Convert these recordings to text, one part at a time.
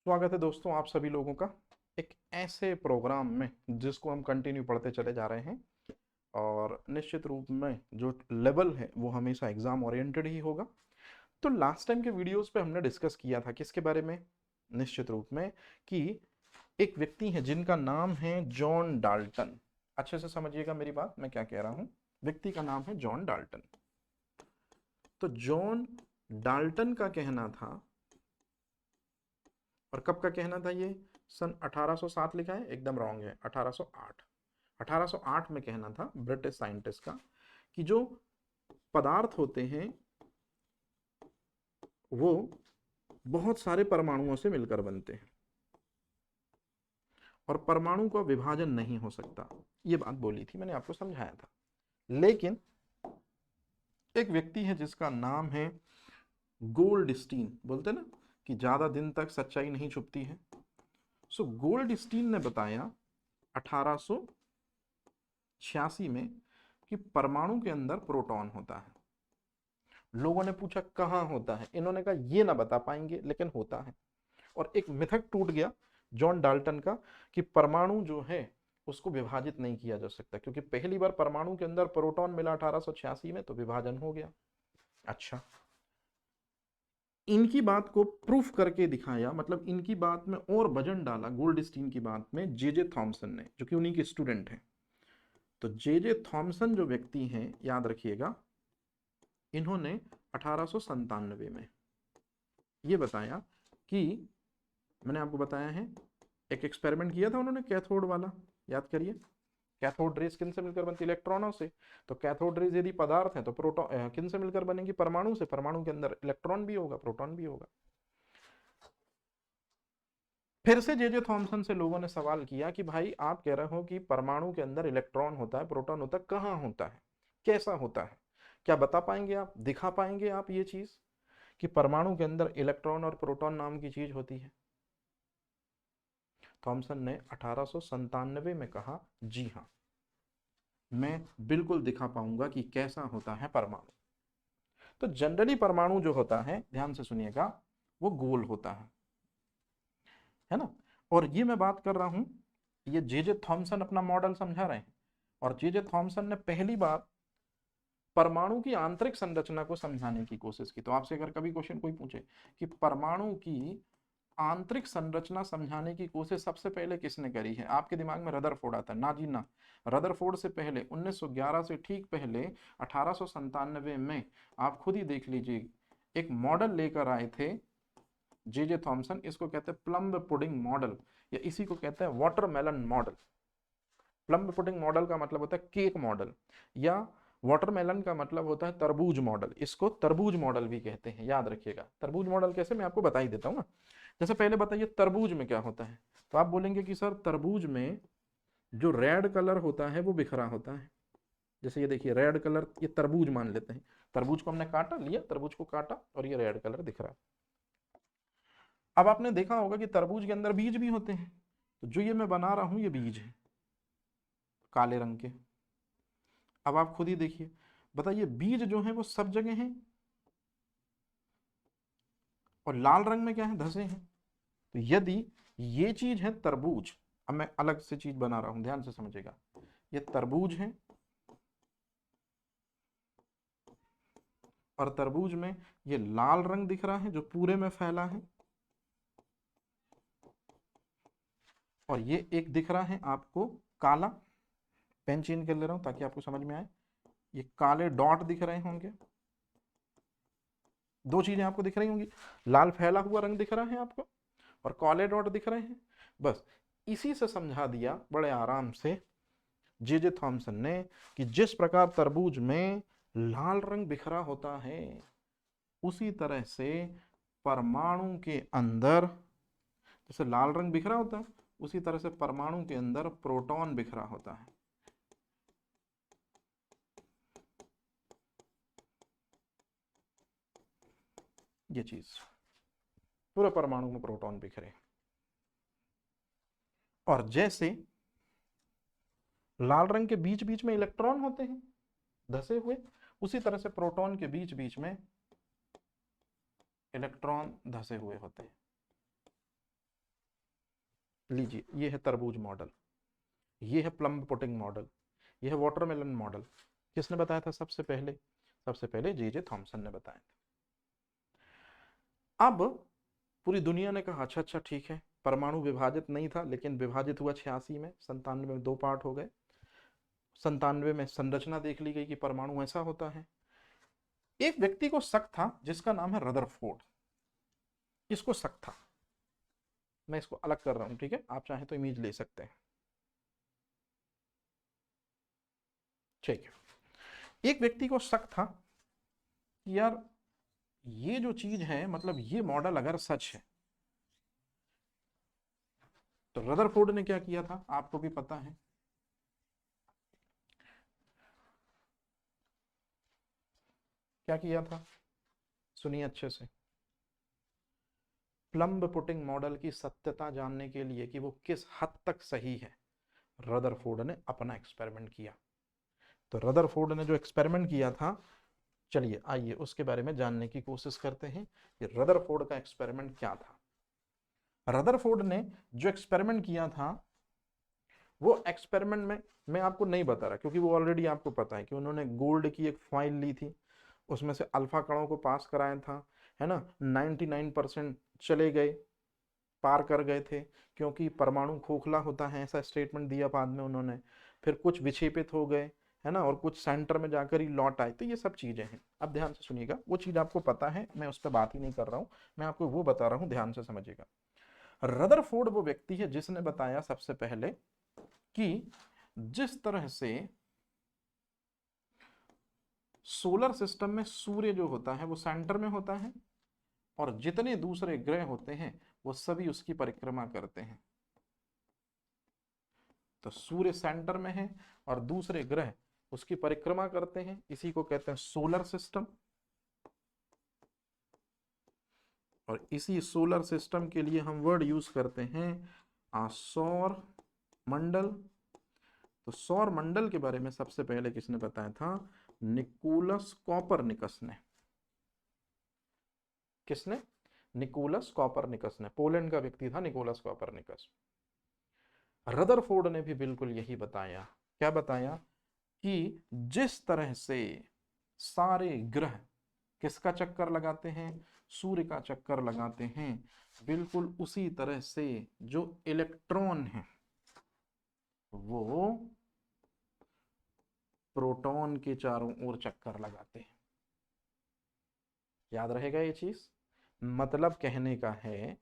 स्वागत है दोस्तों आप सभी लोगों का एक ऐसे प्रोग्राम में जिसको हम कंटिन्यू पढ़ते चले जा रहे हैं। और निश्चित रूप में जो लेवल है वो हमेशा एग्जाम ओरिएंटेड ही होगा। तो लास्ट टाइम के वीडियोस पे हमने डिस्कस किया था किसके बारे में, निश्चित रूप में कि एक व्यक्ति है जिनका नाम है जॉन डाल्टन। अच्छे से समझिएगा मेरी बात, मैं क्या कह रहा हूं। व्यक्ति का नाम है जॉन डाल्टन। तो जॉन डाल्टन का कहना था, और कब का कहना था ये, सन 1807 लिखा है, एकदम रॉन्ग है, 1808। 1808 में कहना था ब्रिटिश साइंटिस्ट का कि जो पदार्थ होते हैं वो बहुत सारे परमाणुओं से मिलकर बनते हैं और परमाणु का विभाजन नहीं हो सकता। ये बात बोली थी, मैंने आपको समझाया था। लेकिन एक व्यक्ति है जिसका नाम है गोल्डस्टीन, बोलते ना कि ज्यादा दिन तक सच्चाई नहीं छुपती है। सो गोल्डस्टीन ने बताया 1886 में कि परमाणु के अंदर प्रोटॉन होता है। लोगों ने पूछा कहाँ होता है, इन्होंने कहा ये ना बता पाएंगे लेकिन होता है। और एक मिथक टूट गया जॉन डाल्टन का कि परमाणु जो है उसको विभाजित नहीं किया जा सकता, क्योंकि पहली बार परमाणु के अंदर प्रोटॉन मिला 1886 में तो विभाजन हो गया। अच्छा, इनकी बात को प्रूफ करके दिखाया, मतलब इनकी बात में और वजन डाला गोल्डस्टीन की बात में जे जे थॉमसन ने, जो कि उन्हीं के स्टूडेंट हैं। तो जे जे थॉमसन जो व्यक्ति हैं, याद रखिएगा, इन्होंने 1897 में ये बताया कि, मैंने आपको बताया है, एक एक्सपेरिमेंट किया था उन्होंने कैथोड वाला, याद करिए। कैथोड रेज किन से मिलकर बनती, इलेक्ट्रॉनों से। तो कैथोड रेज यदि पदार्थ है तो प्रोटॉन किन से मिलकर बनेंगी, परमाणु से। परमाणु के अंदर इलेक्ट्रॉन भी होगा, प्रोटॉन भी होगा। फिर से जे जे थॉमसन से लोगों ने सवाल किया कि भाई आप कह रहे हो कि परमाणु के अंदर इलेक्ट्रॉन होता है, प्रोटॉन होता है, कहाँ होता है, कैसा होता है, क्या बता पाएंगे आप, दिखा पाएंगे आप ये चीज कि परमाणु के अंदर इलेक्ट्रॉन और प्रोटॉन नाम की चीज होती है। थॉमसन ने 1897 में कहा जी हाँ, मैं बिल्कुल दिखा पाऊंगा कि कैसा होता है परमाणु। तो जनरली परमाणु जो होता है, ध्यान से सुनिएगा, वो गोल होता है ना। और ये मैं बात कर रहा हूं, ये जे जे थॉमसन अपना मॉडल समझा रहे हैं। और जे जे थॉमसन ने पहली बार परमाणु की आंतरिक संरचना को समझाने की कोशिश की। तो आपसे अगर कभी क्वेश्चन कोई पूछे कि परमाणु की आंतरिक संरचना समझाने की कोशिश सबसे पहले किसने करी है, आपके दिमाग में रदरफोर्ड आता है ना जी ना। रदरफोर्ड से पहले 1911 से ठीक पहले 1897 में आप खुद ही देख लीजिए, एक मॉडल लेकर आए थे जे जे थॉमसन। इसको कहते हैं प्लम्ब पुडिंग मॉडल, या इसी को कहते हैं watermelon model. Plum pudding model का मतलब होता है केक मॉडल, या वाटरमेलन का मतलब होता है तरबूज मॉडल। इसको तरबूज मॉडल भी कहते हैं, याद रखिएगा। तरबूज मॉडल कैसे, मैं आपको बता ही देता हूँ ना। जैसे पहले बताइए तरबूज में क्या होता है, तो आप बोलेंगे कि सर तरबूज में जो रेड कलर होता है वो बिखरा होता है। जैसे ये देखिए रेड कलर, ये तरबूज मान लेते हैं। तरबूज को हमने काटा लिया, तरबूज को काटा और ये रेड कलर दिख रहा है। अब आपने देखा होगा कि तरबूज के अंदर बीज भी होते हैं। तो जो ये मैं बना रहा हूं ये बीज है, काले रंग के। अब आप खुद ही देखिए, बताइए बीज जो है वो सब जगह हैं, और लाल रंग में क्या है, धसे हैं। तो यदि ये चीज है तरबूज, अब मैं अलग से चीज बना रहा हूं, ध्यान से समझिएगा। ये तरबूज है, और तरबूज में ये लाल रंग दिख रहा है जो पूरे में फैला है, और ये एक दिख रहा है आपको काला। पेन चेंज कर ले रहा हूं ताकि आपको समझ में आए। ये काले डॉट दिख रहे होंगे, दो चीजें आपको दिख रही होंगी, लाल फैला हुआ रंग दिख रहा है आपको और काले डॉट दिख रहे हैं। बस इसी से समझा दिया बड़े आराम से जे जे थॉमसन ने कि जिस प्रकार तरबूज में लाल रंग बिखरा होता है, उसी तरह से परमाणु के अंदर जैसे लाल रंग बिखरा होता है, उसी तरह से परमाणु के अंदर प्रोटॉन बिखरा होता है। ये चीज, पूरे परमाणु में प्रोटॉन बिखरे। और जैसे लाल रंग के बीच बीच में इलेक्ट्रॉन होते हैं धसे हुए, उसी तरह से प्रोटॉन के बीच बीच में इलेक्ट्रॉन धसे हुए होते हैं। लीजिए, ये है तरबूज मॉडल, ये है प्लम पुडिंग मॉडल, ये है वाटरमेलन मॉडल। किसने बताया था सबसे पहले? सबसे पहले जे थॉमसन ने बताया था। अब पूरी दुनिया ने कहा अच्छा अच्छा ठीक है, परमाणु विभाजित नहीं था, लेकिन विभाजित हुआ 86 में, 97 में 2 पार्ट हो गए, 97 में संरचना देख ली गई कि परमाणु ऐसा होता है। एक व्यक्ति को शक था जिसका नाम है रदरफोर्ड, इसको शक था, मैं इसको अलग कर रहा हूं, ठीक है, आप चाहें तो इमेज ले सकते हैं, ठीक है। एक व्यक्ति को शक था कि यार ये जो चीज है, मतलब ये मॉडल अगर सच है, तो रदरफोर्ड ने क्या किया था आपको भी पता है, क्या किया था, सुनिए अच्छे से। प्लम्ब पुटिंग मॉडल की सत्यता जानने के लिए कि वो किस हद तक सही है, रदरफोर्ड ने अपना एक्सपेरिमेंट किया। तो रदरफोर्ड ने जो एक्सपेरिमेंट किया था, चलिए आइए उसके बारे में जानने की कोशिश करते हैं कि रदरफोर्ड का एक्सपेरिमेंट क्या था। रदरफोर्ड ने जो एक्सपेरिमेंट किया था, वो एक्सपेरिमेंट में मैं आपको नहीं बता रहा, क्योंकि वो ऑलरेडी आपको पता है कि उन्होंने गोल्ड की एक फाइल ली थी, उसमें से अल्फा कणों को पास कराया था, है ना, 99% चले गए, पार कर गए थे, क्योंकि परमाणु खोखला होता है ऐसा स्टेटमेंट दिया बाद में उन्होंने। फिर कुछ विक्षेपित हो गए, है ना, और कुछ सेंटर में जाकर ही लौट आए। तो ये सब चीजें हैं। अब ध्यान से सुनिएगा, वो चीज आपको पता है, मैं उस पर बात ही नहीं कर रहा हूं, मैं आपको वो बता रहा हूं, ध्यान से समझिएगा। रदरफोर्ड वो व्यक्ति है जिसने बताया सबसे पहले कि जिस तरह से सोलर सिस्टम में सूर्य जो होता है वो सेंटर में होता है, और जितने दूसरे ग्रह होते हैं वो सभी उसकी परिक्रमा करते हैं। तो सूर्य सेंटर में है और दूसरे ग्रह उसकी परिक्रमा करते हैं, इसी को कहते हैं सोलर सिस्टम। और इसी सोलर सिस्टम के लिए हम वर्ड यूज करते हैं सौर मंडल। तो सौर मंडल के बारे में सबसे पहले किसने बताया था? निकोलस कॉपरनिकस ने। किसने? निकोलस कॉपरनिकस ने, पोलैंड का व्यक्ति था निकोलस कॉपरनिकस। रदरफोर्ड ने भी बिल्कुल यही बताया। क्या बताया? कि जिस तरह से सारे ग्रह किसका चक्कर लगाते हैं? सूर्य का चक्कर लगाते हैं, बिल्कुल उसी तरह से जो इलेक्ट्रॉन है वो प्रोटॉन के चारों ओर चक्कर लगाते हैं। याद रहेगा ये चीज? मतलब कहने का है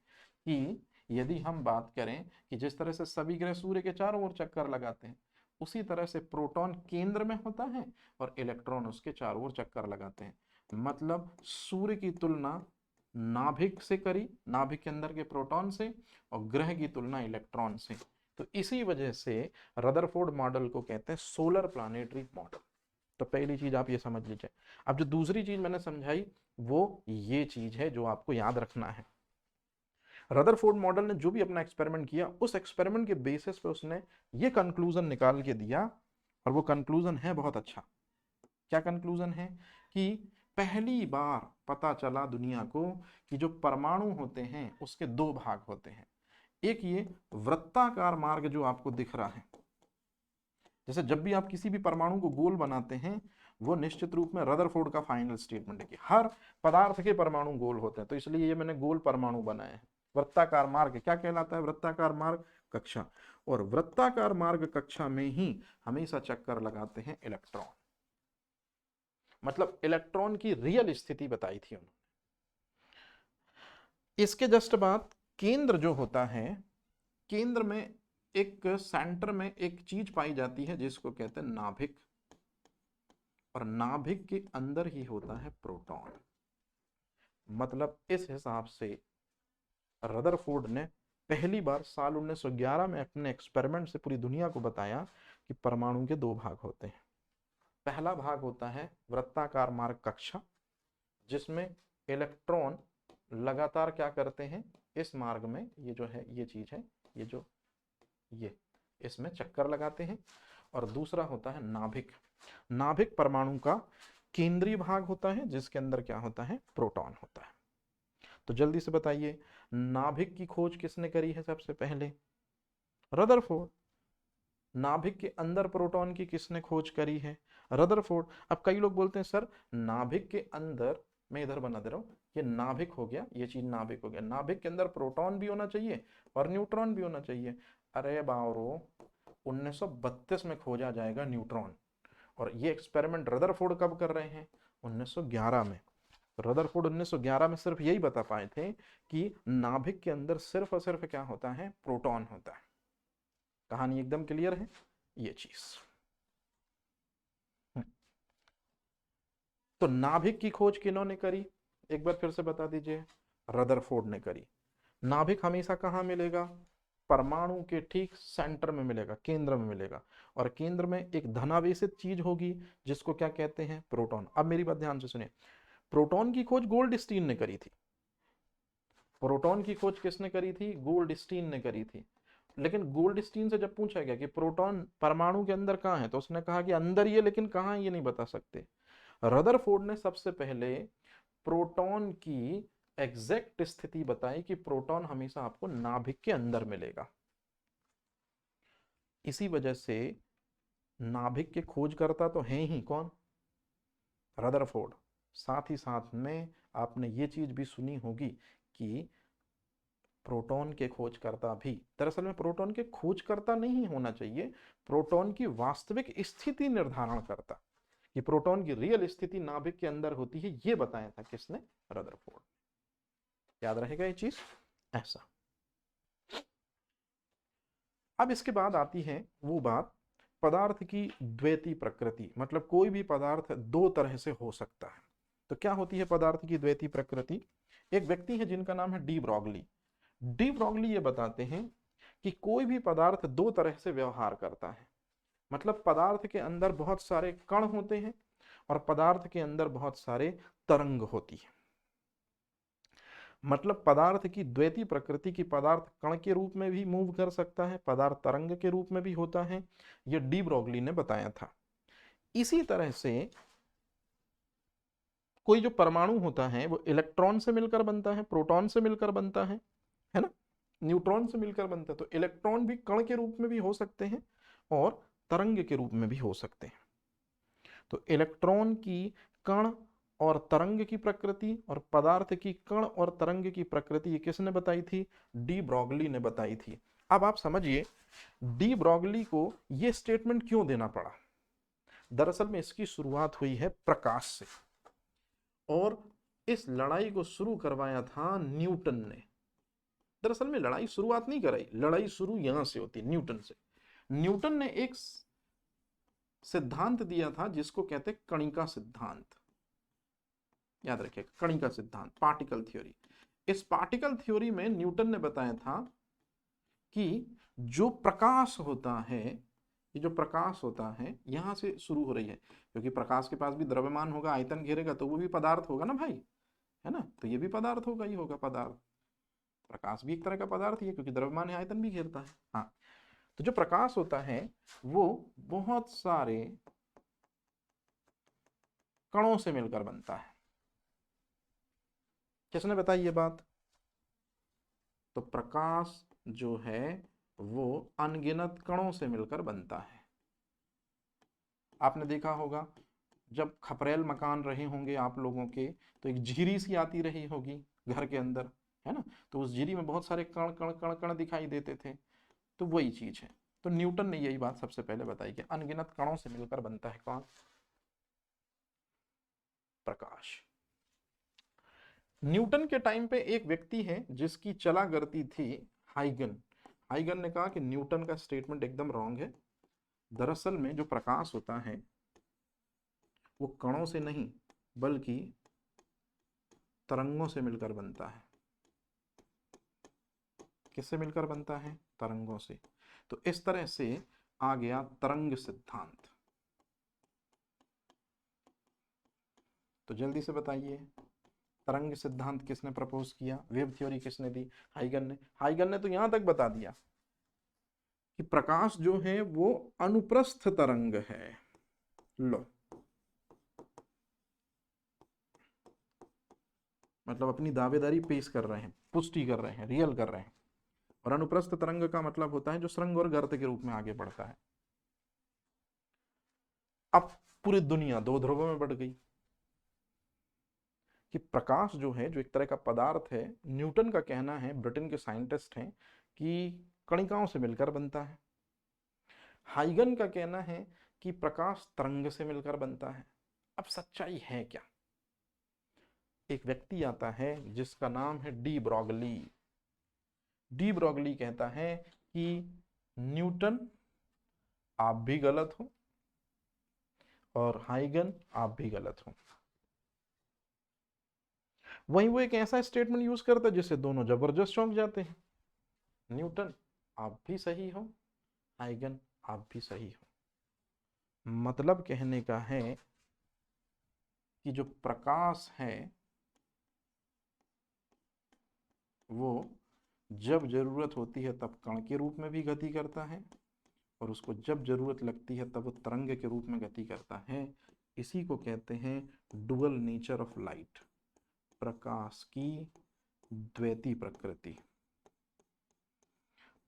कि यदि हम बात करें कि जिस तरह से सभी ग्रह सूर्य के चारों ओर चक्कर लगाते हैं, उसी तरह से प्रोटॉन केंद्र में होता है और इलेक्ट्रॉन उसके चारों ओर चक्कर लगाते हैं। मतलब सूर्य की तुलना नाभिक से करी, नाभिक के अंदर के प्रोटॉन से, और ग्रह की तुलना इलेक्ट्रॉन से। तो इसी वजह से रदरफोर्ड मॉडल को कहते हैं सोलर प्लानेटरी मॉडल। तो पहली चीज आप ये समझ लीजिए। अब जो दूसरी चीज मैंने समझाई वो ये चीज है जो आपको याद रखना है। रदरफोर्ड मॉडल ने जो भी अपना एक्सपेरिमेंट किया, उस एक्सपेरिमेंट के बेसिस पे उसने ये कंक्लूजन निकाल के दिया, और वो कंक्लूजन है बहुत अच्छा। क्या कंक्लूजन है? कि पहली बार पता चला दुनिया को कि जो परमाणु होते हैं उसके दो भाग होते हैं। एक ये वृत्ताकार मार्ग जो आपको दिख रहा है, जैसे जब भी आप किसी भी परमाणु को गोल बनाते हैं, वो निश्चित रूप में रदरफोर्ड का फाइनल स्टेटमेंट है कि हर पदार्थ के परमाणु गोल होते हैं, तो इसलिए ये मैंने गोल परमाणु बनाए हैं। वृत्ताकार मार्ग क्या कहलाता है? वृत्ताकार मार्ग कक्षा। और वृत्ताकार मार्ग कक्षा में ही हमेशा चक्कर लगाते हैं इलेक्ट्रॉन। मतलब इलेक्ट्रॉन की रियल स्थिति बताई थी उन्होंने। इसके जस्ट बाद केंद्र जो होता है, केंद्र में एक सेंटर में एक चीज पाई जाती है जिसको कहते हैं नाभिक, और नाभिक के अंदर ही होता है प्रोटॉन। मतलब इस हिसाब से रदरफोर्ड ने पहली बार साल 1911 में अपने एक्सपेरिमेंट से पूरी दुनिया को बताया कि परमाणु के दो भाग होते हैं। पहला भाग होता है वृत्ताकार मार्ग कक्षा, जिसमें इलेक्ट्रॉन लगातार क्या करते हैं, इस मार्ग में, ये जो है ये चीज है, ये जो ये इसमें चक्कर लगाते हैं। और दूसरा होता है नाभिक। नाभिक परमाणु का केंद्रीय भाग होता है जिसके अंदर क्या होता है? प्रोटॉन होता है। तो जल्दी से बताइए, नाभिक की खोज किसने करी है सबसे पहले? रदरफोर्ड। नाभिक के अंदर प्रोटॉन की किसने खोज करी है? रदरफोर्ड। अब कई लोग बोलते हैं सर नाभिक के अंदर, मैं इधर बना दे रहा हूं, ये नाभिक हो गया, ये चीज नाभिक हो गया, नाभिक के अंदर प्रोटॉन भी होना चाहिए और न्यूट्रॉन भी होना चाहिए। अरे बावरो, 1932 में खोजा जाएगा न्यूट्रॉन, और ये एक्सपेरिमेंट रदरफोर्ड कब कर रहे हैं? 1911 में। रदरफोर्ड 1911 में सिर्फ यही बता पाए थे कि नाभिक के अंदर सिर्फ और सिर्फ क्या होता है? प्रोटॉन होता है। कहानी एकदम क्लियर है ये चीज। तो नाभिक की खोज किन्होंने करी? एक बार फिर से बता दीजिए। रदरफोर्ड ने करी। नाभिक हमेशा कहाँ मिलेगा? परमाणु के ठीक सेंटर में मिलेगा, केंद्र में मिलेगा, और केंद्र में एक धनावेशित चीज होगी जिसको क्या कहते हैं? प्रोटॉन। अब मेरी बात ध्यान से सुनिए, प्रोटॉन की खोज गोल्डस्टीन ने करी थी। प्रोटॉन की खोज किसने करी थी? गोल्डस्टीन ने करी थी। लेकिन गोल्डस्टीन से जब पूछा गया कि प्रोटॉन परमाणु के अंदर कहाँ है, तो उसने कहा कि अंदर ही है, लेकिन कहाँ ये नहीं बता सकते। रदरफोर्ड ने सबसे पहले प्रोटॉन की एग्जैक्ट स्थिति बताई कि प्रोटॉन हमेशा आपको नाभिक के अंदर मिलेगा। इसी वजह से नाभिक के खोजकर्ता तो हैं ही कौन? रदरफोर्ड। साथ ही साथ में आपने ये चीज भी सुनी होगी कि प्रोटॉन के खोजकर्ता भी, दरअसल में प्रोटॉन के खोजकर्ता नहीं होना चाहिए, प्रोटॉन की वास्तविक स्थिति निर्धारण करता, कि प्रोटॉन की रियल स्थिति नाभिक के अंदर होती है, ये बताया था किसने? रदरफोर्ड। याद रहेगा ये चीज ऐसा। अब इसके बाद आती है वो बात, पदार्थ की द्वैती प्रकृति, मतलब कोई भी पदार्थ दो तरह से हो सकता है। तो क्या होती है पदार्थ की द्वैती प्रकृति? एक व्यक्ति है जिनका नाम है डी ब्रॉगली। डी ब्रॉगली ये बताते हैं कि कोई भी पदार्थ दो तरह से व्यवहार करता है। मतलब पदार्थ के अंदर बहुत सारे कण होते हैं और पदार्थ के अंदर बहुत सारे तरंग होती है। मतलब पदार्थ की द्वैती प्रकृति की, पदार्थ कण के रूप में भी मूव कर सकता है, पदार्थ तरंग के रूप में भी होता है, यह डी ब्रॉगली ने बताया था। इसी तरह से कोई जो परमाणु होता है वो इलेक्ट्रॉन से मिलकर बनता है, प्रोटॉन से मिलकर बनता है ना, न्यूट्रॉन से मिलकर बनता है। तो इलेक्ट्रॉन भी कण के रूप में भी हो सकते हैं और तरंग के रूप में भी हो सकते हैं। तो इलेक्ट्रॉन की कण और तरंग की प्रकृति और पदार्थ की कण और तरंग की प्रकृति ये किसने बताई थी? डी ब्रॉगली ने बताई थी। अब आप समझिए डी ब्रॉगली को यह स्टेटमेंट क्यों देना पड़ा। दरअसल में इसकी शुरुआत हुई है प्रकाश से, और इस लड़ाई को शुरू करवाया था न्यूटन ने। दरअसल में लड़ाई शुरुआत नहीं कराई, लड़ाई शुरू यहां से होती, न्यूटन से। न्यूटन ने एक सिद्धांत दिया था जिसको कहते हैं कणिका सिद्धांत। याद रखिए, कणिका सिद्धांत, पार्टिकल थ्योरी। इस पार्टिकल थ्योरी में न्यूटन ने बताया था कि जो प्रकाश होता है, ये जो प्रकाश होता है यहां से शुरू हो रही है, क्योंकि प्रकाश के पास भी द्रव्यमान होगा, आयतन घेरेगा, तो वो भी पदार्थ होगा ना भाई, है ना, तो ये भी पदार्थ होगा ही होगा, पदार्थ। प्रकाश भी एक तरह का पदार्थ ही है, क्योंकि द्रव्यमान है, आयतन भी घेरता है। हाँ, तो जो प्रकाश होता है वो बहुत सारे कणों से मिलकर बनता है। किसने बताई ये बात? तो प्रकाश जो है वो अनगिनत कणों से मिलकर बनता है। आपने देखा होगा जब खपरेल मकान रहे होंगे आप लोगों के, तो एक झिरी सी आती रही होगी घर के अंदर, है ना, तो उस झिरी में बहुत सारे कण कण कण कण दिखाई देते थे। तो वही चीज है। तो न्यूटन ने यही बात सबसे पहले बताई कि अनगिनत कणों से मिलकर बनता है कौन? प्रकाश। न्यूटन के टाइम पे एक व्यक्ति है जिसकी चला करती थी हाइगन। हाइगन ने कहा कि न्यूटन का स्टेटमेंट एकदम रॉन्ग है। दरअसल में जो प्रकाश होता है वो कणों से नहीं बल्कि तरंगों से मिलकर बनता है। किससे मिलकर बनता है? तरंगों से। तो इस तरह से आ गया तरंग सिद्धांत। तो जल्दी से बताइए, तरंग सिद्धांत किसने प्रपोज किया? वेव थ्योरी किसने दी? हाइगन ने। हाइगन ने तो यहां तक बता दिया कि प्रकाश जो है वो अनुप्रस्थ तरंग है। लो, मतलब अपनी दावेदारी पेश कर रहे हैं, पुष्टि कर रहे हैं, रियल कर रहे हैं। और अनुप्रस्थ तरंग का मतलब होता है जो सुरंग और गर्त के रूप में आगे बढ़ता है। अब पूरी दुनिया दो ध्रुवों में बढ़ गई कि प्रकाश जो है, जो एक तरह का पदार्थ है, न्यूटन का कहना है, ब्रिटेन के साइंटिस्ट हैं, कि कणिकाओं से मिलकर बनता है। हाइगन का कहना है कि प्रकाश तरंग से मिलकर बनता है। अब सच्चाई है क्या? एक व्यक्ति आता है जिसका नाम है डी ब्रॉगली। डी ब्रॉगली कहता है कि न्यूटन आप भी गलत हो और हाइगन आप भी गलत हो। वहीं वो एक ऐसा स्टेटमेंट यूज करता है जिससे दोनों जबरदस्त चौंक जाते हैं। न्यूटन आप भी सही हो, हाइगन आप भी सही हो। मतलब कहने का है कि जो प्रकाश है वो जब जरूरत होती है तब कण के रूप में भी गति करता है, और उसको जब जरूरत लगती है तब वो तरंग के रूप में गति करता है। इसी को कहते हैं डुअल नेचर ऑफ लाइट, प्रकाश की द्वैती प्रकृति।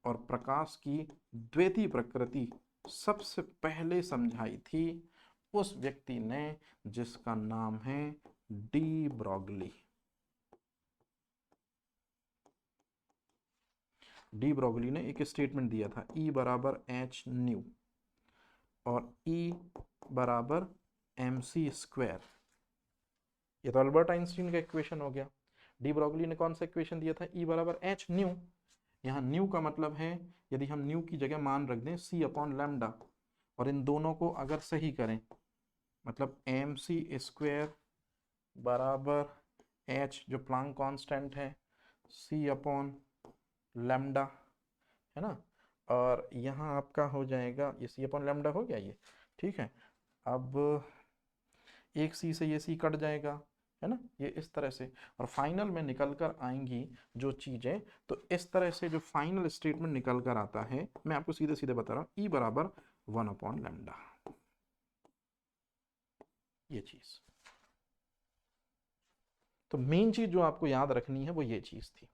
और प्रकाश की द्वैती प्रकृति सबसे पहले समझाई थी उस व्यक्ति ने जिसका नाम है डी ब्रॉगली। डी ब्रॉगली ने एक स्टेटमेंट दिया था, E बराबर एच न्यू और E बराबर mc स्क्वायर। ये तो अल्बर्ट आइंस्टीन का इक्वेशन हो गया। डी ब्रॉगली ने कौन सा इक्वेशन दिया था? E बराबर एच न्यू। यहाँ न्यू का मतलब है, यदि हम न्यू की जगह मान रख दें c अपॉन लैम्डा और इन दोनों को अगर सही करें, मतलब mc स्क्वायर बराबर h जो प्लांक कांस्टेंट है c अपॉन लैम्डा, है ना, और यहाँ आपका हो जाएगा ये c अपॉन लैम्डा हो गया ये, ठीक है। अब एक c से ये c कट जाएगा, है ना, ये इस तरह से, और फाइनल में निकल कर आएंगी जो चीजें, तो इस तरह से जो फाइनल स्टेटमेंट निकल कर आता है, मैं आपको सीधे सीधे बता रहा हूं, E बराबर 1 अपॉन लैम्डा, ये चीज। तो मेन चीज जो आपको याद रखनी है वो ये चीज थी।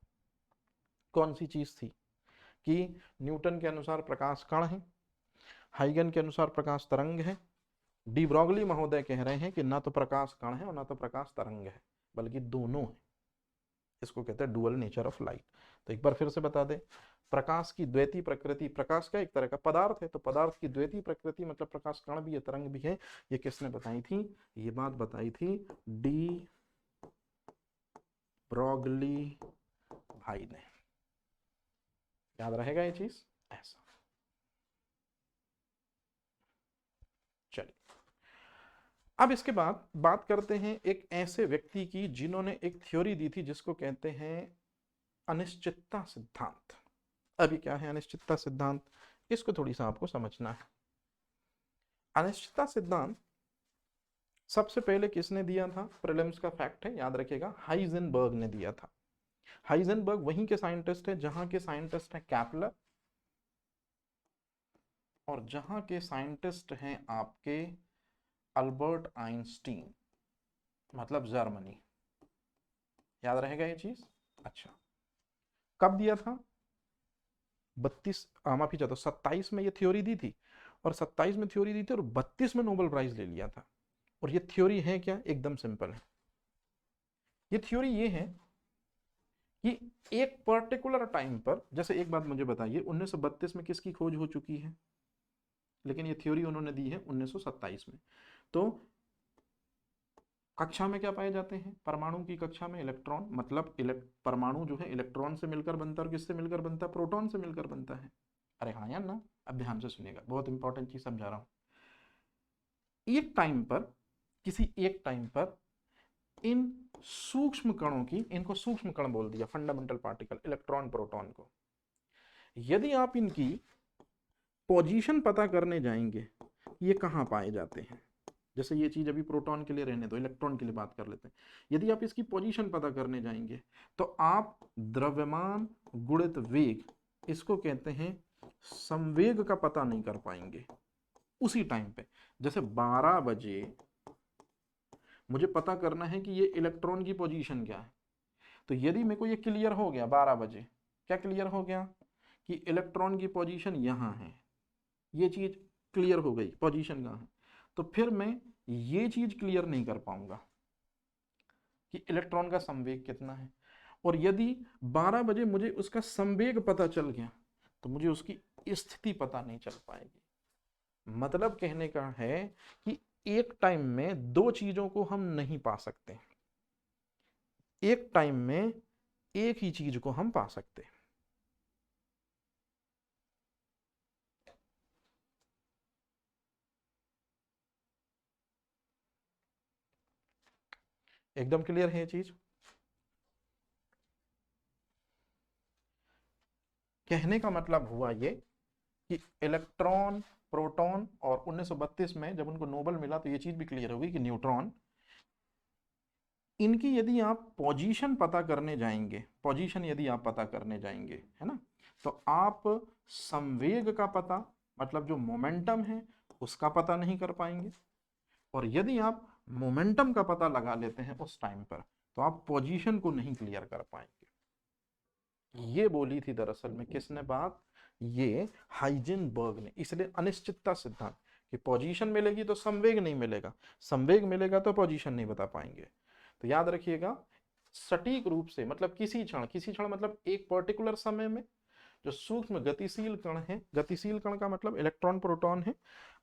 कौन सी चीज थी? कि न्यूटन के अनुसार प्रकाश कण है, हाइगन के अनुसार प्रकाश तरंग है, डी ब्रॉगली महोदय कह रहे हैं कि ना तो प्रकाश कण है और ना तो प्रकाश तरंग है, बल्कि दोनों है। इसको कहते हैं डुअल नेचर ऑफ लाइट। तो एक बार फिर से बता दें, प्रकाश की द्वैती प्रकृति, प्रकाश का एक तरह का पदार्थ है, तो पदार्थ की द्वैती प्रकृति मतलब प्रकाश कण भी है, तरंग भी है। ये किसने बताई थी? ये बात बताई थी डी ब्रॉगली भाई ने। याद रहेगा ये चीज ऐसा। चलिए अब इसके बाद बात करते हैं एक ऐसे व्यक्ति की जिन्होंने एक थ्योरी दी थी जिसको कहते हैं अनिश्चितता सिद्धांत। अभी क्या है अनिश्चितता सिद्धांत, इसको थोड़ी सा आपको समझना है। अनिश्चितता सिद्धांत सबसे पहले किसने दिया था? प्रीलिम्स का फैक्ट है, याद रखिएगा, हाइजेनबर्ग ने दिया था। हाइजेनबर्ग वहीं के साइंटिस्ट है जहां के साइंटिस्ट हैं कैपलर, और जहां के साइंटिस्ट हैं आपके अल्बर्ट आइंस्टीन, मतलब जर्मनी। याद रहेगा ये चीज? अच्छा, कब दिया था? 32 माफी चाहता हूं 27 में ये थ्योरी दी थी, और 27 में थ्योरी दी थी और 32 में नोबेल प्राइज ले लिया था। और ये थ्योरी है क्या? एकदम सिंपल है। ये थ्योरी ये है कि एक पर्टिकुलर टाइम पर, जैसे एक बात मुझे बताइए, 1932 में किसकी खोज हो चुकी है? लेकिन ये थ्योरी उन्होंने दी है 1927 में। तो कक्षा में क्या पाए जाते हैं? परमाणु की कक्षा में इलेक्ट्रॉन, मतलब परमाणु जो है इलेक्ट्रॉन से मिलकर बनता है, और किससे मिलकर बनता है? प्रोटॉन से मिलकर बनता है। अरे हाँ या ना? अब ध्यान से सुनिएगा, बहुत इंपॉर्टेंट चीज समझा रहा हूं। एक टाइम पर, किसी एक टाइम पर इन सूक्ष्म कणों की, इनको सूक्ष्म कण बोल दिया, फंडामेंटल पार्टिकल, इलेक्ट्रॉन प्रोटॉन को, यदि आप इनकी पोजीशन पता करने जाएंगे, ये कहां पाए जाते हैं, जैसे ये चीज अभी प्रोटॉन के लिए रहने दो, इलेक्ट्रॉन के लिए बात कर लेते हैं। यदि आप इसकी पोजीशन पता करने जाएंगे तो आप द्रव्यमान गुणित वेग, इसको कहते हैं संवेग, का पता नहीं कर पाएंगे उसी टाइम पे। जैसे 12 बजे मुझे पता करना है कि ये इलेक्ट्रॉन की पोजीशन क्या है, तो यदि मेरे को ये क्लियर हो गया 12 बजे, क्या क्लियर हो गया कि इलेक्ट्रॉन की पोजीशन यहाँ है, ये चीज क्लियर हो गई, पोजीशन कहाँ है, तो फिर मैं ये चीज क्लियर नहीं कर पाऊंगा कि इलेक्ट्रॉन का संवेग कितना है। और यदि 12 बजे मुझे उसका संवेग पता चल गया तो मुझे उसकी स्थिति पता नहीं चल पाएगी। मतलब कहने का है कि एक टाइम में दो चीजों को हम नहीं पा सकते, एक टाइम में एक ही चीज को हम पा सकते हैं। एकदम क्लियर है ये चीज? कहने का मतलब हुआ ये कि इलेक्ट्रॉन, प्रोटॉन, और 1932 में जब उनको नोबेल मिला तो ये चीज भी क्लियर हो गई कि न्यूट्रॉन, इनकी यदि आप पोजीशन पता करने जाएंगे, पोजीशन यदि आप पता करने जाएंगे, है ना, तो आप संवेग का पता, मतलब जो मोमेंटम है उसका पता नहीं कर पाएंगे। और यदि आप मोमेंटम का पता लगा लेते हैं उस टाइम पर तो आप पोजीशन को नहीं क्लियर कर पाएंगे। ये बोली थी दरअसल में किसने बात, ये हाइजेनबर्ग ने। इसलिए अनिश्चितता सिद्धांत कि पोजीशन मिलेगी तो संवेग नहीं मिलेगा, संवेग मिलेगा तो पोजीशन नहीं बता पाएंगे। तो याद रखिएगा, सटीक रूप से, मतलब किसी क्षण, किसी क्षण मतलब एक पर्टिकुलर समय में जो सूक्ष्म गतिशील कण है, गतिशील कण का मतलब इलेक्ट्रॉन प्रोटॉन है,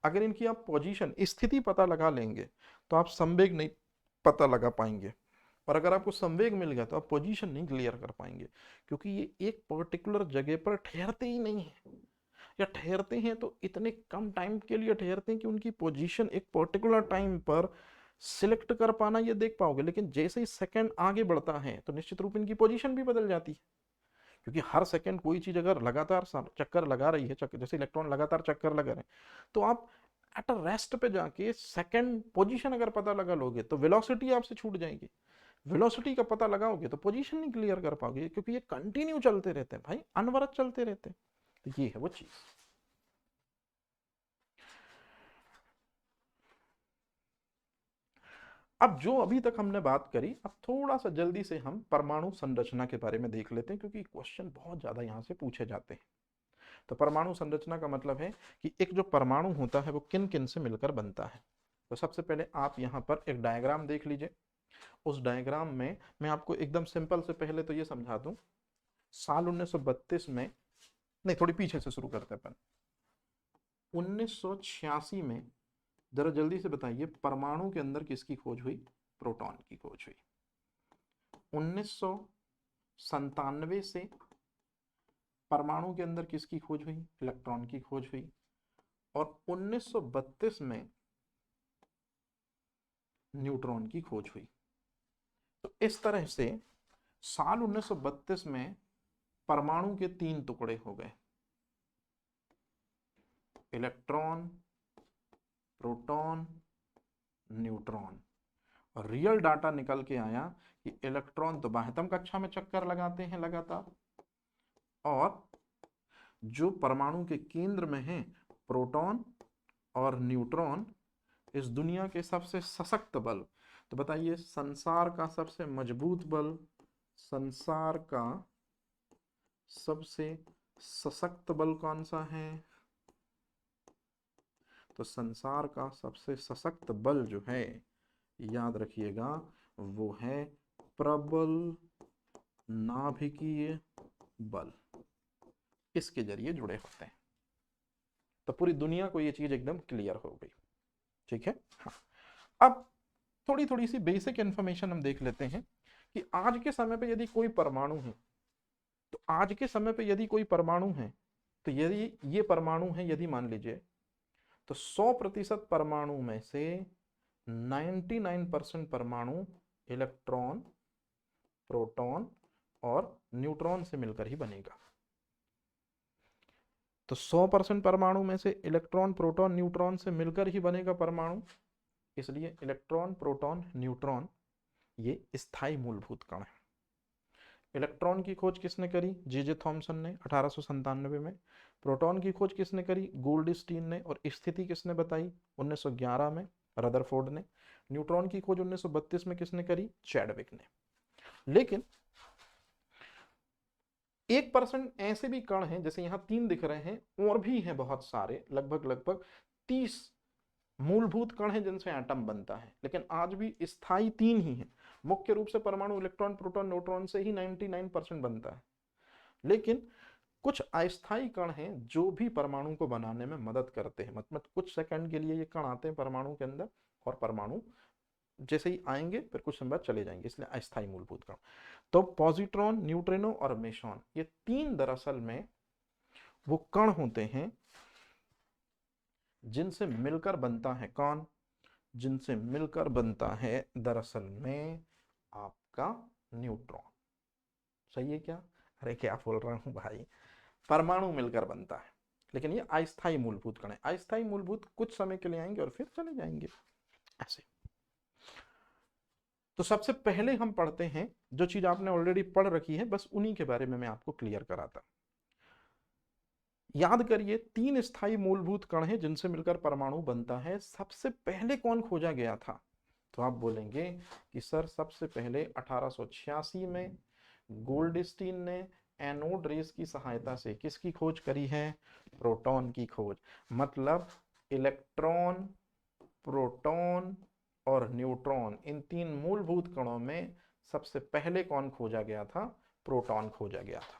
अगर इनकी आप पोजीशन, स्थिति पता लगा लेंगे तो आप संवेग नहीं पता लगा पाएंगे। और अगर आपको संवेग मिल गया तो आप पोजीशन नहीं क्लियर कर पाएंगे, क्योंकि ये एक पर्टिकुलर जगह पर ठहरते ही नहीं है, या ठहरते हैं तो इतने कम टाइम के लिए ठहरते हैं कि उनकी पोजीशन एक पर्टिकुलर टाइम पर सिलेक्ट कर पाना ये देख पाओगे। लेकिन जैसे ही सेकंड आगे बढ़ता है तो निश्चित रूप इनकी पोजीशन भी बदल जाती है, क्योंकि हर सेकंड कोई चीज अगर लगातार चक्कर लगा रही है, चक्कर जैसे इलेक्ट्रॉन लगातार चक्कर लगा रहे हैं, तो आप एट अ रेस्ट पे जाके सेकंड पोजीशन अगर पता लगा लोगे तो वेलोसिटी आपसे छूट जाएगी। वेलोसिटी का पता लगाओगे तो पोजीशन नहीं क्लियर कर पाओगे, क्योंकि ये कंटिन्यू चलते रहते हैं भाई, अनवरत चलते रहते हैं। तो ये है वो चीज। अब जो अभी तक हमने बात करी, अब थोड़ा सा जल्दी से हम परमाणु संरचना के बारे में देख लेते हैं, क्योंकि क्वेश्चन बहुत ज्यादा यहाँ से पूछे जाते हैं। तो परमाणु संरचना का मतलब है कि एक जो परमाणु होता है वो किन किन से मिलकर बनता है। तो सबसे पहले आप यहाँ पर एक डायग्राम देख लीजिए। उस डायग्राम में मैं आपको एकदम सिंपल से पहले तो ये समझा दूं, साल 1932 में, नहीं थोड़ी पीछे से शुरू करते हैं अपन, 1986 में, जरा जल्दी से बताइए परमाणु के अंदर किसकी खोज हुई? प्रोटॉन की खोज हुई। 1997 से परमाणु के अंदर किसकी खोज हुई? इलेक्ट्रॉन की खोज हुई। और 1932 में न्यूट्रॉन की खोज हुई। तो इस तरह से साल 1932 में परमाणु के तीन टुकड़े हो गए, इलेक्ट्रॉन, प्रोटॉन, न्यूट्रॉन। और रियल डाटा निकल के आया कि इलेक्ट्रॉन तो बाह्यतम कक्षा में चक्कर लगाते हैं लगातार, और जो परमाणु के केंद्र में है प्रोटॉन और न्यूट्रॉन, इस दुनिया के सबसे सशक्त बल। तो बताइए संसार का सबसे मजबूत बल, संसार का सबसे सशक्त बल कौन सा है? तो संसार का सबसे सशक्त बल जो है, याद रखिएगा, वो है प्रबल नाभिकीय बल। इसके जरिए जुड़े होते हैं। तो पूरी दुनिया को ये चीज एकदम क्लियर हो गई। ठीक है। हाँ, अब थोड़ी थोड़ी सी बेसिक इंफॉर्मेशन हम देख लेते हैं कि आज के समय पे यदि कोई परमाणु है, तो आज के समय पे यदि कोई परमाणु है, तो यदि ये परमाणु है, यदि मान लीजिए, तो 100% परमाणु में से 99% परमाणु इलेक्ट्रॉन, प्रोटॉन और न्यूट्रॉन से मिलकर ही बनेगा। तो 100% परमाणु में से इलेक्ट्रॉन, प्रोटॉन, न्यूट्रॉन से मिलकर ही बनेगा परमाणु। इसलिए इलेक्ट्रॉन, प्रोटॉन, न्यूट्रॉन ये स्थायी मूलभूत कण है। इलेक्ट्रॉन की खोज किसने करी? जे थॉमसन ने 1897 में। प्रोटॉन की खोज किसने करी? गोल्डस्टीन ने। और स्थिति किसने बताई? 1911 में रदरफोर्ड ने। न्यूट्रॉन की खोज 1932 में किसने करी? चैडविक ने। लेकिन 1% ऐसे भी कण हैं, जैसे यहाँ 3 दिख रहे हैं, और भी हैं बहुत सारे, लगभग 30 मूलभूत कण हैं जिनसे एटम बनता है, लेकिन आज भी स्थायी 3 ही हैं। मुख्य रूप से परमाणु इलेक्ट्रॉन, प्रोटॉन, न्यूट्रॉन से ही 99% बनता है, लेकिन कुछ अस्थायी कण हैं जो भी परमाणु को बनाने में मदद करते हैं। मतलब कुछ सेकंड के लिए ये कण आते हैं परमाणु के अंदर, और परमाणु जैसे ही आएंगे फिर कुछ समय बाद चले जाएंगे, इसलिए अस्थायी मूलभूत कण। तो पॉजिट्रॉन, न्यूट्रिनो और मेसॉन, ये 3 दरअसल में वो कण होते हैं जिनसे मिलकर बनता है कौन, जिनसे मिलकर बनता है दरअसल में आपका न्यूट्रॉन। सही है क्या? अरे क्या बोल रहा हूं भाई, परमाणु मिलकर बनता है, लेकिन ये अस्थायी मूलभूत कण है। अस्थायी मूलभूत कुछ समय के लिए आएंगे और फिर चले जाएंगे, ऐसे। तो सबसे पहले हम पढ़ते हैं जो चीज आपने ऑलरेडी पढ़ रखी है, बस उन्हीं के बारे में मैं आपको क्लियर कराता। याद करिए, 3 स्थायी मूलभूत कण हैं जिनसे मिलकर परमाणु बनता है। सबसे पहले कौन खोजा गया था? तो आप बोलेंगे कि सर सबसे पहले 1886 में गोल्डस्टीन ने एनोड रेस की सहायता से किसकी खोज करी है? प्रोटॉन की खोज। मतलब इलेक्ट्रॉन, प्रोटॉन और न्यूट्रॉन, इन 3 मूलभूत कणों में सबसे पहले कौन खोजा गया था? प्रोटॉन खोजा गया था।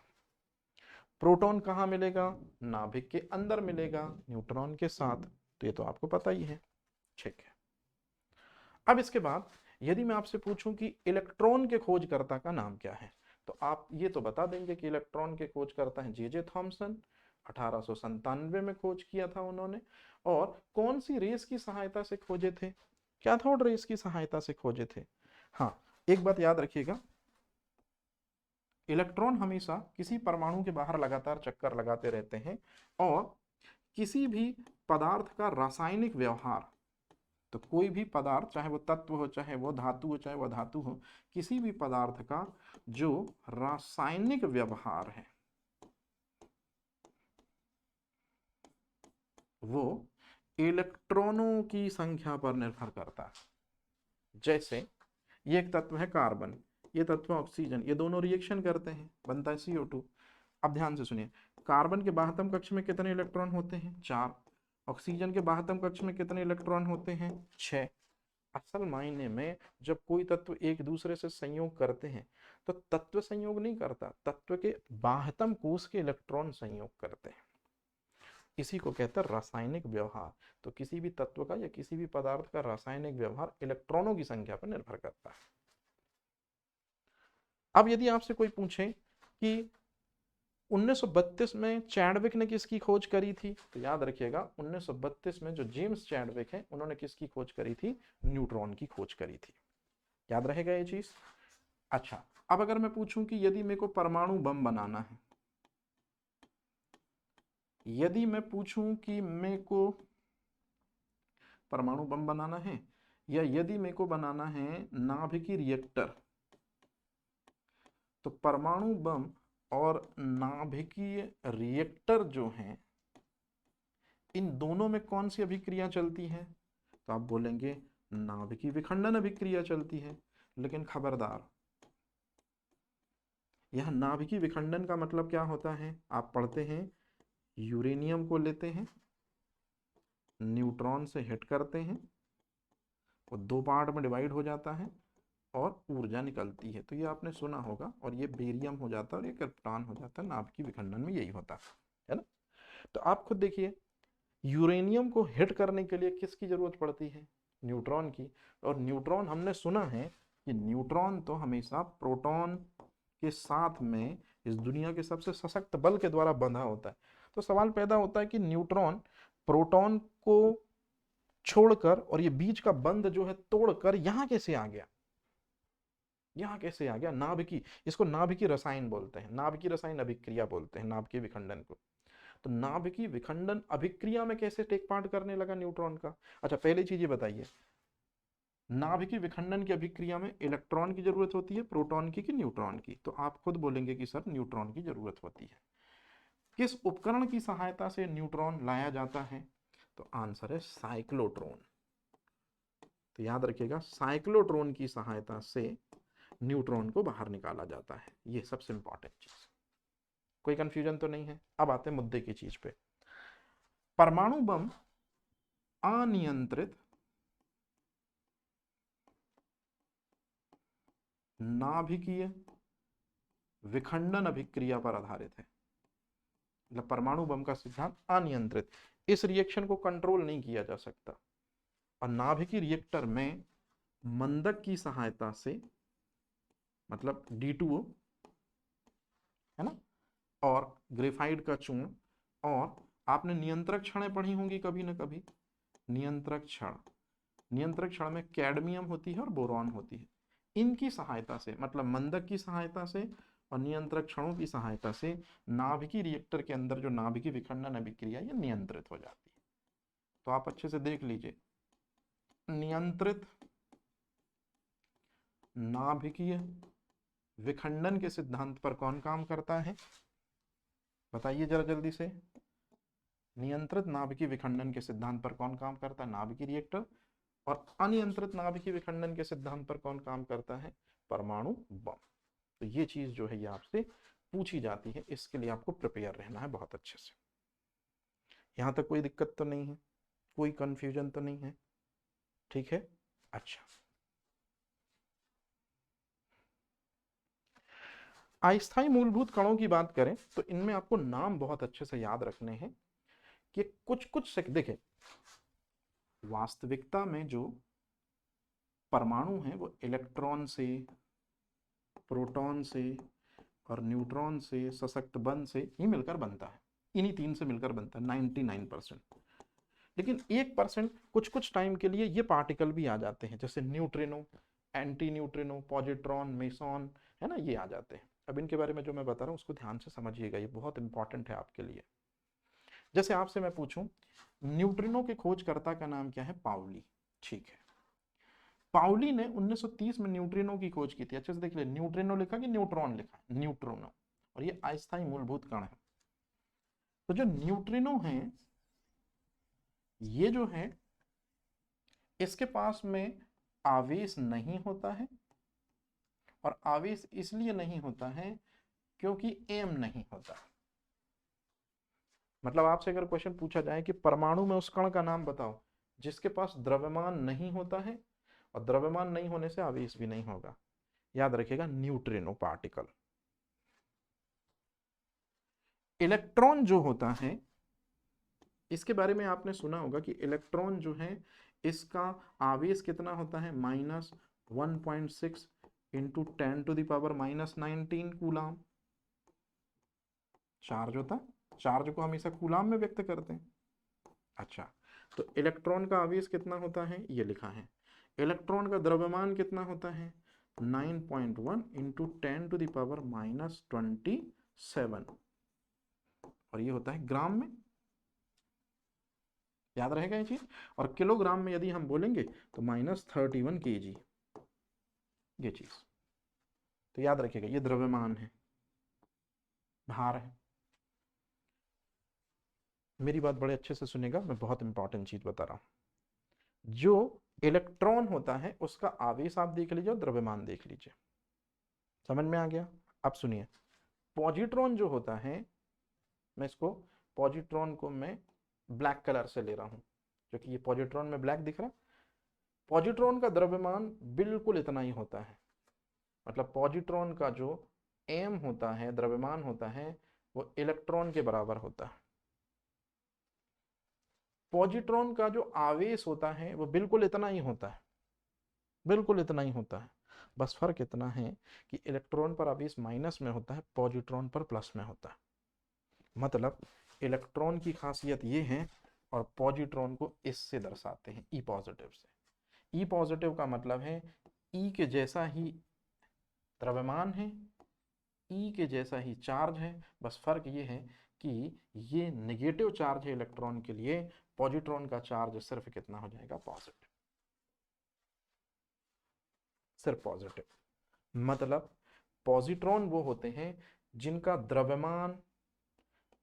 प्रोटॉन कहाँ मिलेगा? नाभिक के अंदर मिलेगा, न्यूट्रॉन के साथ। तो ये तो आपको पता ही है, ठीक है। अब इसके बाद यदि मैं आपसे पूछूं कि इलेक्ट्रॉन के खोजकर्ता का नाम क्या है, तो आप ये तो बता देंगे कि इलेक्ट्रॉन के खोजकर्ता हैं जे थॉमसन, 1897 में खोज किया था उन्होंने। और कौन सी रेस की सहायता से खोजे थे? कैथोड रेस की सहायता से खोजे थे। हाँ, एक बात याद रखिएगा, इलेक्ट्रॉन हमेशा किसी परमाणु के बाहर लगातार चक्कर लगाते रहते हैं, और किसी भी पदार्थ का रासायनिक व्यवहार, तो कोई भी पदार्थ, चाहे वो तत्व हो, चाहे वो धातु हो, चाहे वो धातु हो, किसी भी पदार्थ का जो रासायनिक व्यवहार है वो इलेक्ट्रॉनों की संख्या पर निर्भर करता है। जैसे ये एक तत्व है कार्बन, ये तत्व ऑक्सीजन, ये दोनों रिएक्शन करते हैं, बनता है CO2। अब ध्यान से सुनिए, कार्बन के बाह्यतम कक्ष में कितने इलेक्ट्रॉन होते हैं? 4। ऑक्सीजन के बाह्यतम कक्ष में कितने इलेक्ट्रॉन होते हैं? 6। असल मायने में जब कोई तत्व एक दूसरे से संयोग करते हैं तो तत्व संयोग नहीं करता, तत्व के बाह्यतम कोश के इलेक्ट्रॉन संयोग करते हैं। इसी को कहते हैं रासायनिक व्यवहार। तो किसी भी तत्व का या किसी भी पदार्थ का रासायनिक व्यवहार इलेक्ट्रॉनों की संख्या पर निर्भर करता है। अब यदि आपसे कोई पूछे कि 1932 में चैडविक ने किसकी खोज करी थी, तो याद रखिएगा 1932 में जो जेम्स चैडविक है उन्होंने किसकी खोज करी थी? न्यूट्रॉन की खोज करी थी। याद रहेगा ये चीज? अच्छा, अब अगर मैं पूछूं कि यदि मेरे को परमाणु बम बनाना है, यदि मैं पूछूं कि मेरे को परमाणु बम बनाना है, या यदि मेरे को बनाना है नाभिकीय रिएक्टर, तो परमाणु बम और नाभिकीय रिएक्टर जो हैं, इन दोनों में कौन सी अभिक्रिया चलती है? तो आप बोलेंगे नाभिकीय विखंडन अभिक्रिया चलती है। लेकिन खबरदार, यह नाभिकीय विखंडन का मतलब क्या होता है? आप पढ़ते हैं, यूरेनियम को लेते हैं, न्यूट्रॉन से हिट करते हैं, वो 2 पार्ट में डिवाइड हो जाता है और ऊर्जा निकलती है। तो ये आपने सुना होगा, और ये बेरियम हो जाता है और ये क्रिप्टॉन हो जाता है। नाभिकीय विखंडन में यही होता है ना? तो आप खुद देखिए, यूरेनियम को हिट करने के लिए किसकी जरूरत पड़ती है? न्यूट्रॉन की। और न्यूट्रॉन, हमने सुना है कि न्यूट्रॉन तो हमेशा प्रोटॉन के साथ में इस दुनिया के सबसे सशक्त बल के द्वारा बंधा होता है। तो सवाल पैदा होता है कि न्यूट्रॉन प्रोटॉन को छोड़कर और ये बीच का बंध जो है तोड़कर यहां कैसे आ गया? यहां कैसे आ गया? नाभिकीय, इसको नाभिकीय रसायन बोलते हैं, नाभिकीय रसायन अभिक्रिया बोलते हैं नाभिकीय विखंडन को। तो नाभिकीय विखंडन अभिक्रिया में कैसे टेक पार्ट करने लगा न्यूट्रॉन का? अच्छा, पहली चीज ये बताइए, नाभिकीय विखंडन की अभिक्रिया में इलेक्ट्रॉन की जरूरत होती है, प्रोटॉन की कि न्यूट्रॉन की? तो आप खुद बोलेंगे कि सर न्यूट्रॉन की जरूरत होती है। किस उपकरण की सहायता से न्यूट्रॉन लाया जाता है? तो आंसर है साइक्लोट्रॉन। तो याद रखिएगा, साइक्लोट्रॉन की सहायता से न्यूट्रॉन को बाहर निकाला जाता है। ये सबसे इंपॉर्टेंट चीज। कोई कंफ्यूजन तो नहीं है। अब आते हैं मुद्दे की चीज पे। परमाणु बम अनियंत्रित नाभिकीय विखंडन अभिक्रिया पर आधारित है। मतलब परमाणु बम का सिद्धांत अनियंत्रित, इस रिएक्शन को कंट्रोल नहीं किया जा सकता, और नाभिकीय रिएक्टर में मंदक की सहायता से, मतलब D2O है ना, और ग्रेफाइट का चूर्ण, और आपने नियंत्रक क्षणें पढ़ी होंगी कभी ना कभी, नियंत्रक क्षण, नियंत्रक क्षण में कैडमियम होती है और बोरॉन होती है, इनकी सहायता से, मतलब मंदक की सहायता से और नियंत्रक क्षणों की सहायता से नाभिकीय रिएक्टर के अंदर जो नाभिकीय विखंडन अभिक्रिया ये नियंत्रित हो जाती है। तो आप अच्छे से देख लीजिए, नियंत्रित नाभिकीय विखंडन के सिद्धांत पर कौन काम करता है, बताइए जरा जल्दी से। नियंत्रित नाभिकीय विखंडन के सिद्धांत पर कौन काम करता है, नाभिकीय रिएक्टर। और अनियंत्रित नाभिकीय विखंडन के सिद्धांत पर कौन काम करता है, परमाणु बम। तो ये चीज जो है ये आपसे पूछी जाती है, इसके लिए आपको प्रिपेयर रहना है बहुत अच्छे से। यहां तक कोई दिक्कत तो नहीं है, कोई कंफ्यूजन तो नहीं है, ठीक है। अच्छा, अस्थायी मूलभूत कणों की बात करें तो इनमें आपको नाम बहुत अच्छे से याद रखने हैं कि कुछ कुछ देखें, वास्तविकता में जो परमाणु है वो इलेक्ट्रॉन से, प्रोटॉन से और न्यूट्रॉन से, सशक्त बंध से ही मिलकर बनता है, इन्हीं तीन से मिलकर बनता है 99%। लेकिन 1% कुछ कुछ टाइम के लिए ये पार्टिकल भी आ जाते हैं, जैसे neutrino, anti neutrino, positron, meson, है ना, ये आ जाते हैं। अब इनके बारे में जो मैं बता रहा हूँ उसको ध्यान से समझिएगा, ये बहुत इंपॉर्टेंट है आपके लिए। जैसे आपसे मैं पूछूं, न्यूट्रिनो के खोजकर्ता का नाम क्या है, पाउली, ठीक है। पाउली ने 1930 में न्यूट्रिनो की खोज की थी। अच्छे से देख ले, न्यूट्रिनो लिखा कि न्यूट्रॉन लिखा है, न्यूट्रिनो, और ये अस्थायी मूलभूत कण है। तो जो न्यूट्रिनो है ये जो है, इसके पास में आवेश नहीं होता है, और आवेश इसलिए नहीं होता है क्योंकि एम नहीं होता। मतलब आपसे अगर क्वेश्चन पूछा जाए कि परमाणु में उस कण का नाम बताओ जिसके पास द्रव्यमान नहीं होता है, और द्रव्यमान नहीं होने से आवेश भी नहीं होगा, याद रखिएगा न्यूट्रिनो पार्टिकल। इलेक्ट्रॉन जो होता है, इसके बारे में आपने सुना होगा कि इलेक्ट्रॉन जो है इसका आवेश कितना होता है, -1.6 इंटू 10⁻⁻19 कूलाम चार्ज होता है। चार्ज को हमेशा कूलाम में व्यक्त करते हैं। अच्छा, तो इलेक्ट्रॉन का आवेश कितना होता है, ये लिखा है। इलेक्ट्रॉन का द्रव्यमान कितना होता है, 9.1 इंटू 10⁻27, और ये होता है ग्राम में, याद रहेगा ये चीज। और किलोग्राम में यदि हम बोलेंगे तो -31 kg, ये चीज तो याद रखिएगा, ये द्रव्यमान है, भार है। मेरी बात बड़े अच्छे से सुनेगा, मैं बहुत इंपॉर्टेंट चीज बता रहा हूं। जो इलेक्ट्रॉन होता है उसका आवेश आप देख लीजिए और द्रव्यमान देख लीजिए, समझ में आ गया। अब सुनिए, पॉजिट्रॉन जो होता है, मैं इसको, पॉजिट्रॉन को मैं ब्लैक कलर से ले रहा हूं, क्योंकि ये पॉजिट्रॉन में ब्लैक दिख रहा है। पॉजिट्रॉन का द्रव्यमान बिल्कुल इतना ही होता है, मतलब पॉजिट्रॉन का जो एम होता है, द्रव्यमान होता है, वो इलेक्ट्रॉन के बराबर होता है। पॉजिट्रॉन का जो आवेश होता है वो बिल्कुल इतना ही होता है, बिल्कुल इतना ही होता है। बस फर्क इतना है कि इलेक्ट्रॉन पर आवेश माइनस में होता है, पॉजिट्रॉन पर प्लस में होता है। मतलब इलेक्ट्रॉन की खासियत ये है, और पॉजिट्रॉन को इससे दर्शाते हैं, ई पॉजिटिव से। ई पॉजिटिव का मतलब है ई के जैसा ही द्रव्यमान है, ई के जैसा ही चार्ज है, बस फर्क ये है कि ये नेगेटिव चार्ज है इलेक्ट्रॉन के लिए, पॉजिट्रॉन का चार्ज सिर्फ कितना हो जाएगा, पॉजिटिव, सिर्फ पॉजिटिव। मतलब पॉजिट्रॉन वो होते हैं जिनका द्रव्यमान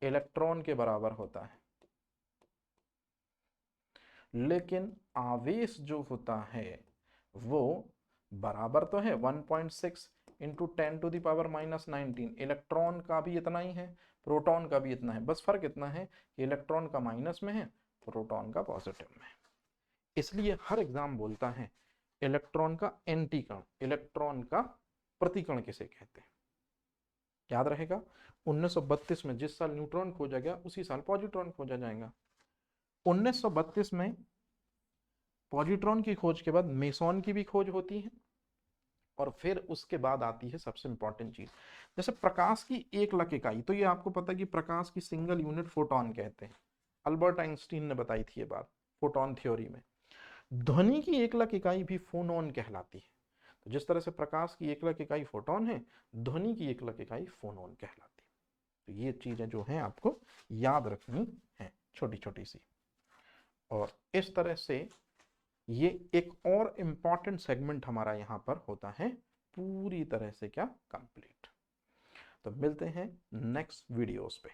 इलेक्ट्रॉन के बराबर होता है, लेकिन आवेश जो होता है वो बराबर तो है 1.6 इंटू 10⁻⁻19। इलेक्ट्रॉन का भी इतना ही है, प्रोटॉन का भी इतना है, बस फर्क इतना है कि इलेक्ट्रॉन का माइनस में है, प्रोटॉन का पॉजिटिव में है। इसलिए हर एग्जाम बोलता है इलेक्ट्रॉन का एंटी कण, इलेक्ट्रॉन का प्रतिकण किसे कहते हैं। याद रहेगा 1932 में जिस साल न्यूट्रॉन खोजा गया उसी साल पॉजिट्रॉन खोजा जाएगा। 1932 में पॉजिट्रॉन की खोज के बाद मेसॉन की भी खोज होती है, और फिर उसके बाद आती है सबसे इंपॉर्टेंट चीज, जैसे प्रकाश की 1 लाख इकाई, तो ये आपको पता है कि प्रकाश की सिंगल यूनिट फोटोन कहते हैं। अल्बर्ट आइंस्टीन ने बताई थी ये बात फोटोन थ्योरी में। ध्वनि की 1 लाख इकाई भी फोनोन कहलाती है। तो जिस तरह से प्रकाश की 1 लाख इकाई फोटोन है, ध्वनि की 1 लाख इकाई फोनोन कहलाती है। तो ये चीजें जो हैं आपको याद रखनी है, छोटी छोटी सी। और इस तरह से ये एक और इंपॉर्टेंट सेगमेंट हमारा यहां पर होता है पूरी तरह से क्या कंप्लीट। तो मिलते हैं नेक्स्ट वीडियोस पे।